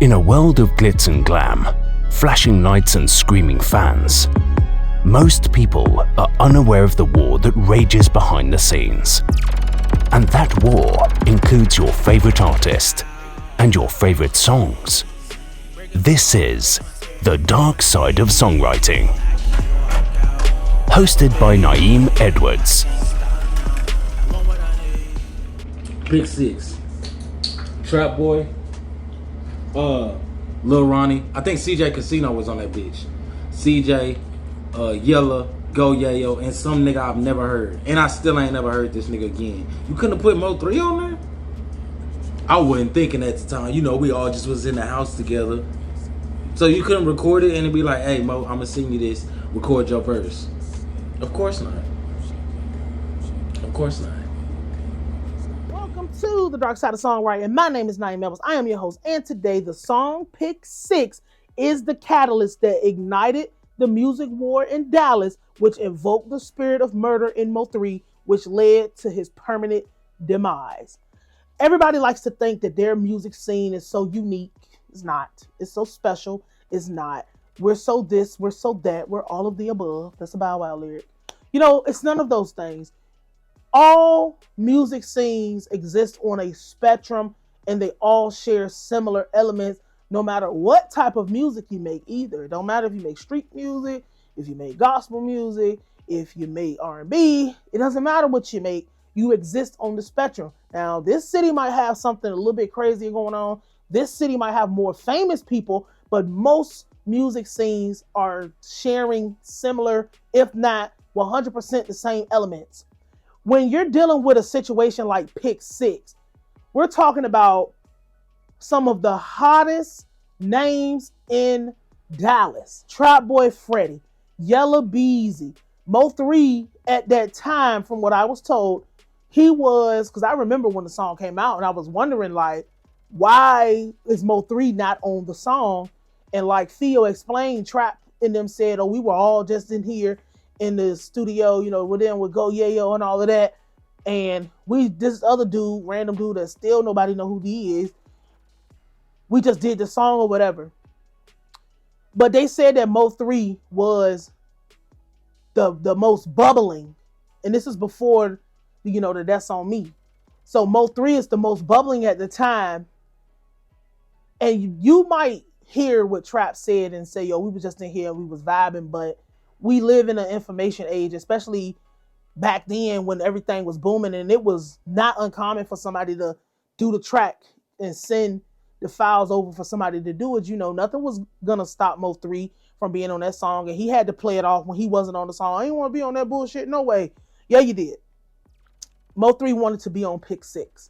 In a world of glitz and glam, flashing lights and screaming fans, most people are unaware of the war that rages behind the scenes. And that war includes your favorite artist and your favorite songs. This is The Dark Side of Songwriting. Hosted by Nayim Edwards. Big Six, Trap Boy, Lil Ronnie. I think CJ Casino was on that bitch. CJ, Yella, Go Yayo, and some nigga I've never heard. And I still ain't never heard this nigga again. You couldn't have put MO3 on there? I wasn't thinking at the time. You know, we all just was in the house together. So you couldn't record it and it'd be like, hey Mo, I'm gonna sing you this, record your verse. Of course not. Of course not. Welcome to The Dark Side of Songwriting. My name is Nayim Edwards. I am your host, and today the song Pick 6 is the catalyst that ignited the music war in Dallas, which invoked the spirit of murder in MO3, which led to his permanent demise. Everybody likes to think that their music scene is so unique. It's not. It's so special. It's not. We're so this, we're so that, we're all of the above. That's a Bow Wow lyric. You know, it's none of those things. All music scenes exist on a spectrum, and they all share similar elements, no matter what type of music you make either. It don't matter if you make street music, if you make gospel music, if you make R&B. It doesn't matter what you make. You exist on the spectrum. Now, this city might have something a little bit crazy going on. This city might have more famous people, but most music scenes are sharing similar, if not 100% the same elements. When you're dealing with a situation like Pick 6, we're talking about some of the hottest names in Dallas. Trap Boy Freddy, Yella Beezy, Mo3 at that time, from what I was told, he was, because I remember when the song came out and I was wondering, like, why is Mo3 not on the song? And like Theo explained, Trap and them said, oh, we were all just in here in the studio, you know, with them with Go Yayo and all of that. And this other dude, random dude that still nobody know who he is, we just did the song or whatever. But they said that Mo3 was the most bubbling. And this is before, you know, That's On Me. So Mo3 is the most bubbling at the time. And you might hear what Trap said and say, yo, we was just in here, we was vibing, but we live in an information age, especially back then when everything was booming, and it was not uncommon for somebody to do the track and send the files over for somebody to do it. You know, nothing was gonna stop Mo3 from being on that song, and he had to play it off when he wasn't on the song. I didn't want to be on that bullshit, no way. Yeah, you did. Mo3 wanted to be on Pick 6.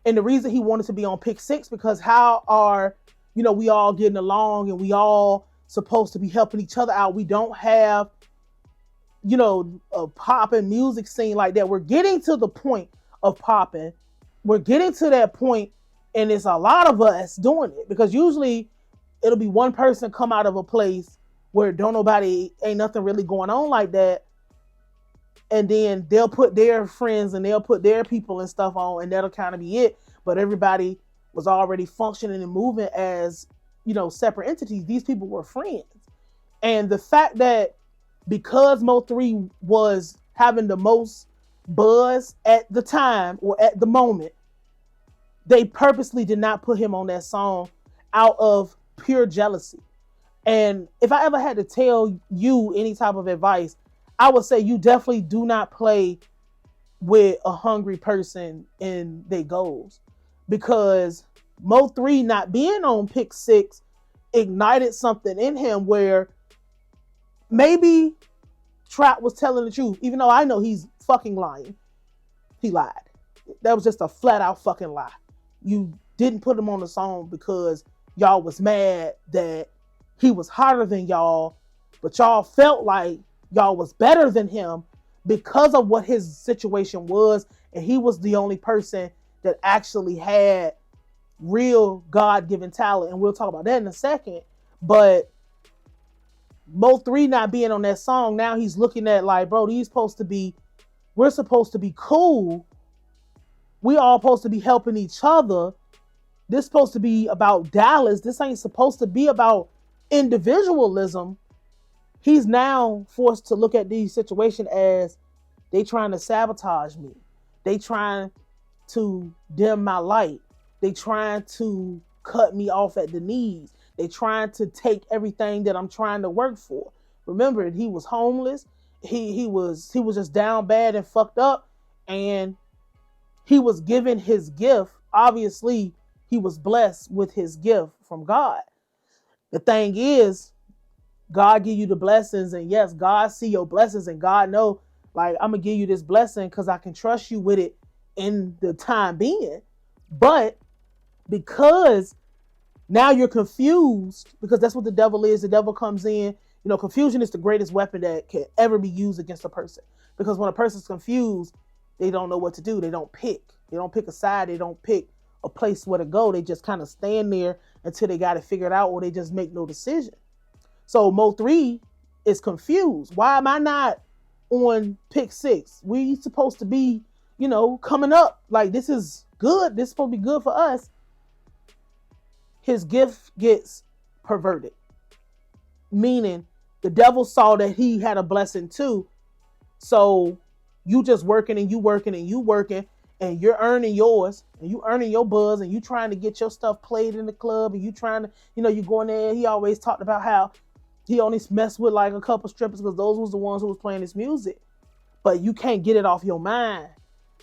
And the reason he wanted to be on Pick 6, because how are, you know, we all getting along and we all supposed to be helping each other out. We don't have, you know, a popping music scene like that. We're getting to the point of popping. We're getting to that point, and it's a lot of us doing it, because usually it'll be one person come out of a place where ain't nothing really going on like that. And then they'll put their friends and they'll put their people and stuff on, and that'll kind of be it. But everybody was already functioning and moving as, you know, separate entities. These people were friends. And the fact that because Mo3 was having the most buzz at the time or at the moment, they purposely did not put him on that song out of pure jealousy. And if I ever had to tell you any type of advice, I would say you definitely do not play with a hungry person in their goals, because Mo3 not being on Pick 6 ignited something in him where maybe Trap was telling the truth, even though I know he's fucking lying. He lied. That was just a flat out fucking lie. You didn't put him on the song because y'all was mad that he was hotter than y'all, but y'all felt like y'all was better than him because of what his situation was, and he was the only person that actually had real God-given talent, and we'll talk about that in a second. But Mo3 not being on that song, now he's looking at like, bro, we're supposed to be cool. We all supposed to be helping each other. this supposed to be about Dallas. This ain't supposed to be about individualism. He's now forced to look at these situations as they trying to sabotage me. They trying to dim my light. They trying to cut me off at the knees. They trying to take everything that I'm trying to work for. Remember, he was homeless. He was just down bad and fucked up, and he was given his gift. Obviously, he was blessed with his gift from God. The thing is, God give you the blessings, and yes, God see your blessings, and God know, like, I'm gonna give you this blessing because I can trust you with it in the time being. But because now you're confused, because that's what the devil is. The devil comes in. You know, confusion is the greatest weapon that can ever be used against a person. Because when a person's confused, they don't know what to do. They don't pick. They don't pick a side. They don't pick a place where to go. They just kind of stand there until they got it figured out, or they just make no decision. So MO3 is confused. Why am I not on pick 6? We supposed to be, you know, coming up. Like, this is good. This is supposed to be good for us. His gift gets perverted. Meaning the devil saw that he had a blessing too. So you just working and you working and you working, and you're earning yours, and you earning your buzz, and you trying to get your stuff played in the club, and you trying to, you know, you going there. He always talked about how he only messed with like a couple strippers because those was the ones who was playing his music. But you can't get it off your mind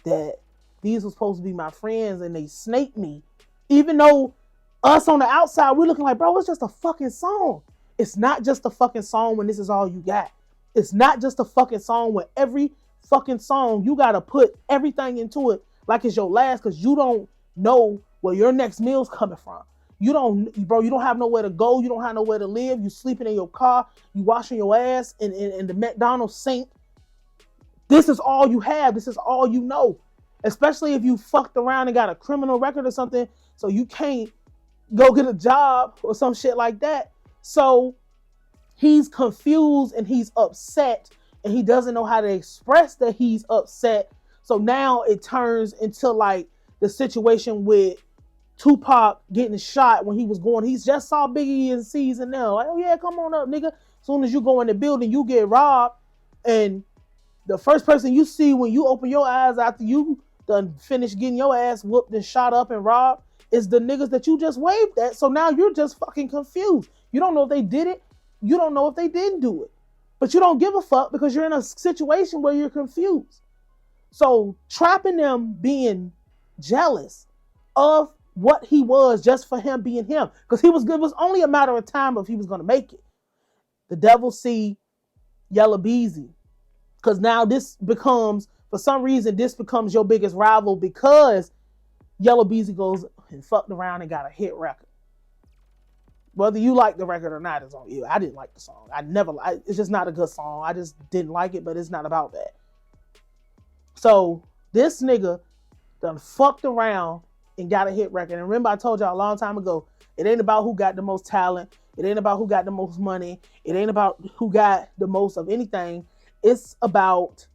that these were supposed to be my friends and they snaked me. Even though us on the outside, we're looking like, bro, it's just a fucking song. It's not just a fucking song when this is all you got. It's not just a fucking song when every fucking song you gotta put everything into it like it's your last, because you don't know where your next meal's coming from. You don't have nowhere to go. You don't have nowhere to live. You sleeping in your car. You washing your ass in the McDonald's sink. This is all you have. This is all you know. Especially if you fucked around and got a criminal record or something, so you can't go get a job or some shit like that. So he's confused and he's upset, and he doesn't know how to express that he's upset. So now it turns into like the situation with Tupac getting shot when he was going. He just saw Biggie and C's and now like, oh yeah, come on up, nigga. As soon as you go in the building, you get robbed, and the first person you see when you open your eyes after you done finished getting your ass whooped and shot up and robbed is the niggas that you just waved at. So now you're just fucking confused. You don't know if they did it. You don't know if they didn't do it. But you don't give a fuck because you're in a situation where you're confused. So trapping them being jealous of what he was just for him being him. Because it was only a matter of time if he was going to make it. The devil see Yella Beezy. Because now this becomes, for some reason, this becomes your biggest rival because Yella Beezy goes and fucked around and got a hit record. Whether you like the record or not is on you. I didn't like the song. It's just not a good song. I just didn't like it, but it's not about that. So this nigga done fucked around and got a hit record. And remember, I told y'all a long time ago, it ain't about who got the most talent. It ain't about who got the most money. It ain't about who got the most of anything. It's about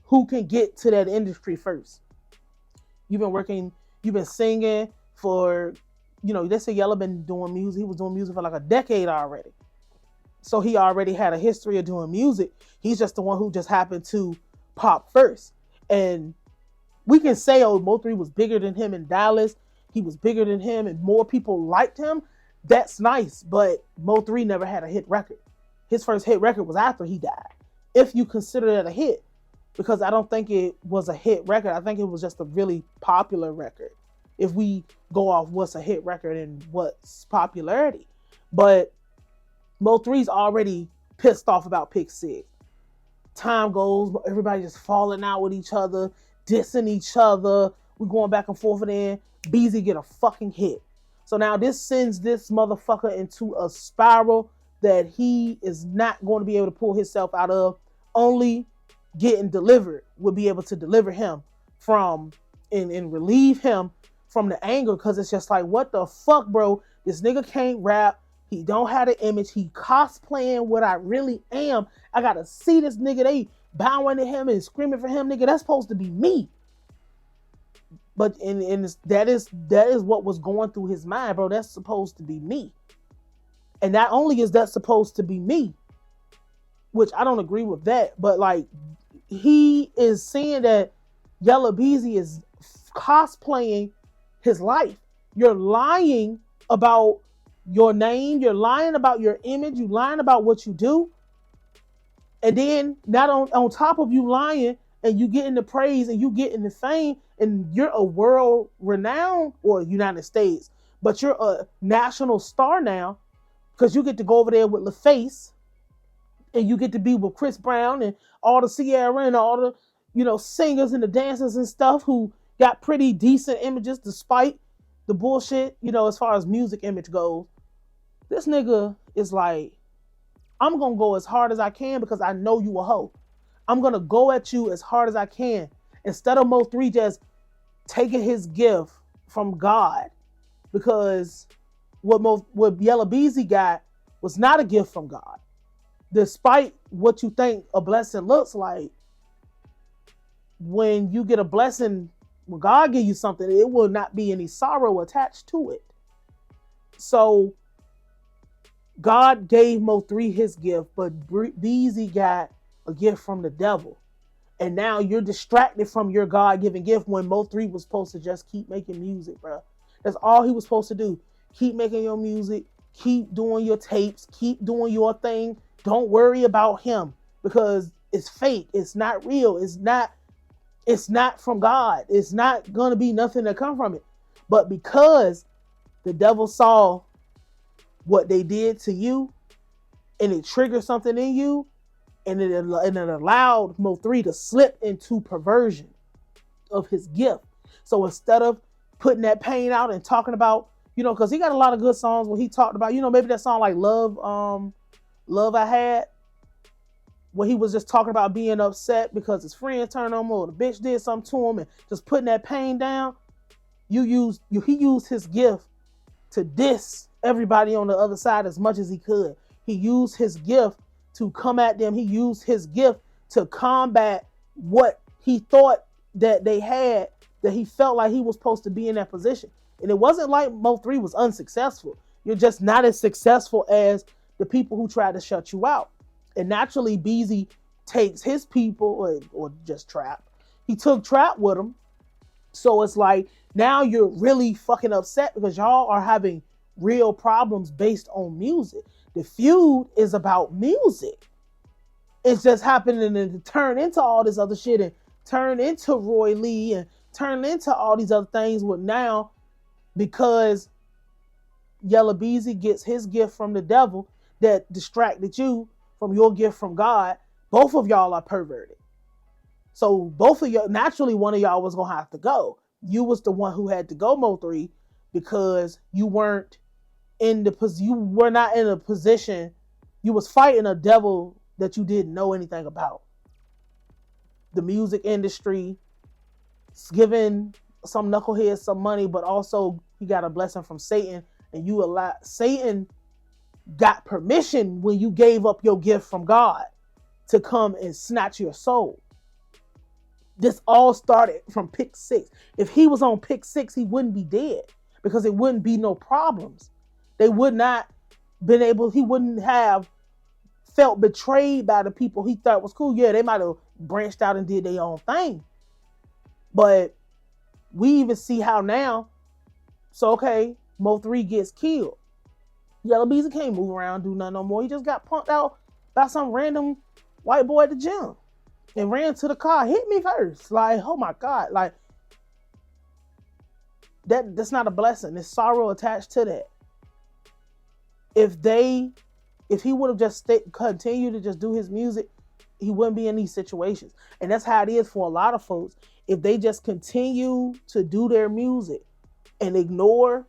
who can get to that industry first. You've been singing for, you know, they say Yella been doing music. He was doing music for like a decade already. So he already had a history of doing music. He's just the one who just happened to pop first. And we can say, oh, MO3 was bigger than him in Dallas. He was bigger than him and more people liked him. That's nice. But MO3 never had a hit record. His first hit record was after he died. If you consider that a hit. Because I don't think it was a hit record. I think it was just a really popular record. If we go off what's a hit record and what's popularity. But MO3's already pissed off about pick 6. Time goes, everybody just falling out with each other, dissing each other. We're going back and forth, and then Beezy get a fucking hit. So now this sends this motherfucker into a spiral that he is not going to be able to pull himself out of. Only getting delivered would be able to deliver him from and relieve him from the anger, because it's just like, what the fuck, bro? This nigga can't rap. He don't have the image. He cosplaying what I really am. I gotta see this nigga. They bowing to him and screaming for him, nigga. That's supposed to be me. But that is what was going through his mind, bro. That's supposed to be me. And not only is that supposed to be me, which I don't agree with that, but like he is saying that Yella Beezy is cosplaying his life. You're lying about your name, you're lying about your image, you lying about what you do. And then not on top of you lying and you getting the praise and you getting the fame and you're a world renowned, or United States, but you're a national star now because you get to go over there with LaFace and you get to be with Chris Brown and all the Sierra and all the, singers and the dancers and stuff who got pretty decent images despite the bullshit, as far as music image goes. This nigga is like, I'm going to go as hard as I can because I know you a hoe. I'm going to go at you as hard as I can. Instead of Mo3 just taking his gift from God, because what Yella Beezy got was not a gift from God. Despite what you think a blessing looks like, when you get a blessing, when God give you something, it will not be any sorrow attached to it. So God gave Mo3 his gift, but Beezy got a gift from the devil. And now you're distracted from your God-given gift when Mo3 was supposed to just keep making music, bro. That's all he was supposed to do. Keep making your music, keep doing your tapes, keep doing your thing. Don't worry about him because it's fake. It's not real. It's not from God. It's not going to be nothing to come from it. But because the devil saw what they did to you and it triggered something in you, and it allowed Mo3 to slip into perversion of his gift. So instead of putting that pain out and talking about, because he got a lot of good songs where he talked about, maybe that song like Love I Had, where he was just talking about being upset because his friend turned on him or the bitch did something to him and just putting that pain down. He used his gift to diss everybody on the other side as much as he could. He used his gift to come at them. He used his gift to combat what he thought that they had, that he felt like he was supposed to be in that position. And it wasn't like Mo3 was unsuccessful. You're just not as successful as the people who tried to shut you out. And naturally, Beezy takes his people, or just Trap. He took Trap with him. So it's like, now you're really fucking upset because y'all are having real problems based on music. The feud is about music. It's just happening to turn into all this other shit and turn into Roy Lee and turn into all these other things with now, because Yella Beezy gets his gift from the devil that distracted you from your gift from God. Both of y'all are perverted. So both of y'all, naturally one of y'all was going to have to go. You was the one who had to go, Mo3, because you were not in a position, you was fighting a devil that you didn't know anything about. The music industry, giving some knuckleheads some money, but also he got a blessing from Satan, and Satan got permission when you gave up your gift from God to come and snatch your soul. This all started from pick 6. If he was on pick 6, he wouldn't be dead because it wouldn't be no problems. He wouldn't have felt betrayed by the people he thought was cool. Yeah, they might have branched out and did their own thing. But we even see how now, so okay, Mo3 gets killed. Yella Beezy can't move around, do nothing no more. He just got punked out by some random white boy at the gym and ran to the car, hit me first. Like, oh my God. Like, that's not a blessing. There's sorrow attached to that. If he would have just continued to just do his music, he wouldn't be in these situations. And that's how it is for a lot of folks. If they just continue to do their music and ignore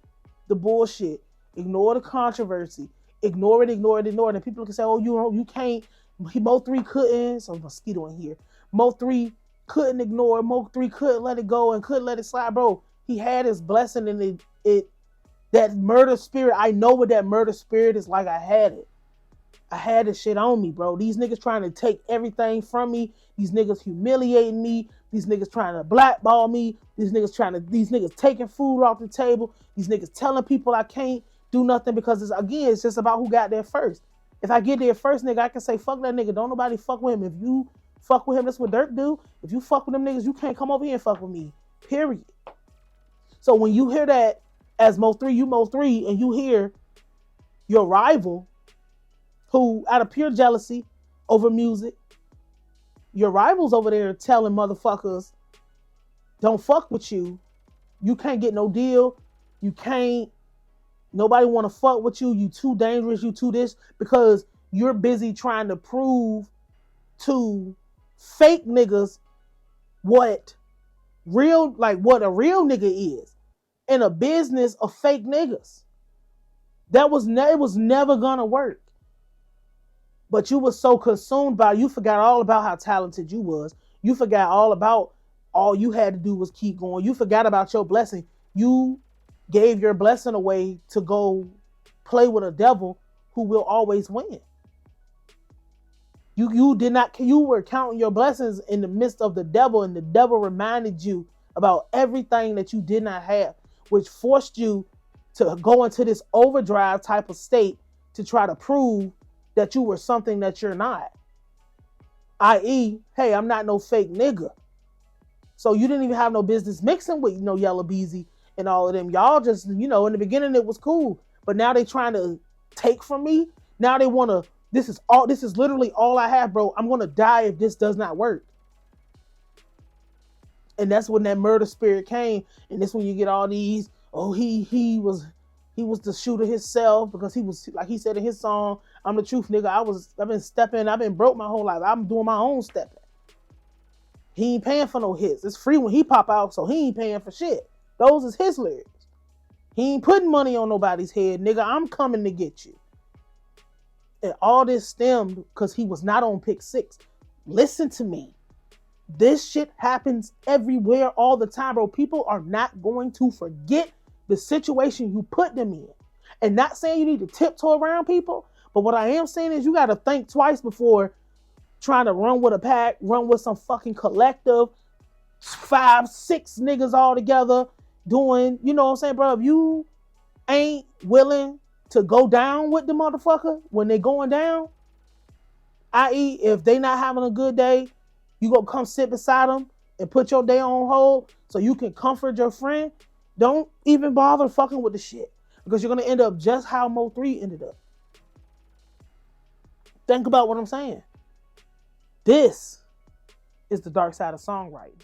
the bullshit, ignore the controversy, ignore it, and people can say, oh, you can't. Mo3 couldn't. So mosquito in here. Mo3 couldn't ignore. Mo3 couldn't let it go and couldn't let it slide, bro. He had his blessing, and that murder spirit. I know what that murder spirit is like. I had it. I had this shit on me, bro. These niggas trying to take everything from me. These niggas humiliating me. These niggas trying to blackball me. These niggas taking food off the table. These niggas telling people I can't do nothing because it's just about who got there first. If I get there first, nigga, I can say, fuck that nigga. Don't nobody fuck with him. If you fuck with him, that's what Dirk do. If you fuck with them niggas, you can't come over here and fuck with me. Period. So when you hear that as MO3, you MO3, and you hear your rival, who out of pure jealousy over music, your rivals over there telling motherfuckers, don't fuck with you. You can't get no deal. You can't, nobody want to fuck with you. You too dangerous. You too this, because you're busy trying to prove to fake niggas what a real nigga is in a business of fake niggas. It was never gonna work. But you was so consumed by, you forgot all about how talented you was. You forgot all you had to do was keep going. You forgot about your blessing. You gave your blessing away to go play with a devil who will always win. You were counting your blessings in the midst of the devil, and the devil reminded you about everything that you did not have, which forced you to go into this overdrive type of state to try to prove that you were something that you're not. I.e., hey, I'm not no fake nigga. So you didn't even have no business mixing with, Yellow Beezy and all of them. Y'all just, in the beginning it was cool, but now they trying to take from me. Now they want to, this is literally all I have, bro. I'm going to die if this does not work. And that's when that murder spirit came. And that's when you get all these, he was the shooter himself, because he was, like he said in his song, I'm the truth, nigga. I've been broke my whole life. I'm doing my own stepping. He ain't paying for no hits. It's free when he pop out, so he ain't paying for shit. Those is his lyrics. He ain't putting money on nobody's head, nigga. I'm coming to get you. And all this stemmed because he was not on pick 6. Listen to me. This shit happens everywhere all the time, bro. People are not going to forget the situation you put them in. And not saying you need to tiptoe around people, but what I am saying is you got to think twice before trying to run with a pack, run with some fucking collective, 5, 6 niggas all together doing, you know what I'm saying, bro? If you ain't willing to go down with the motherfucker when they going down, i.e. if they not having a good day, you gonna come sit beside them and put your day on hold so you can comfort your friend. Don't even bother fucking with the shit, because you're gonna end up just how MO3 ended up. Think about what I'm saying. This is the dark side of songwriting.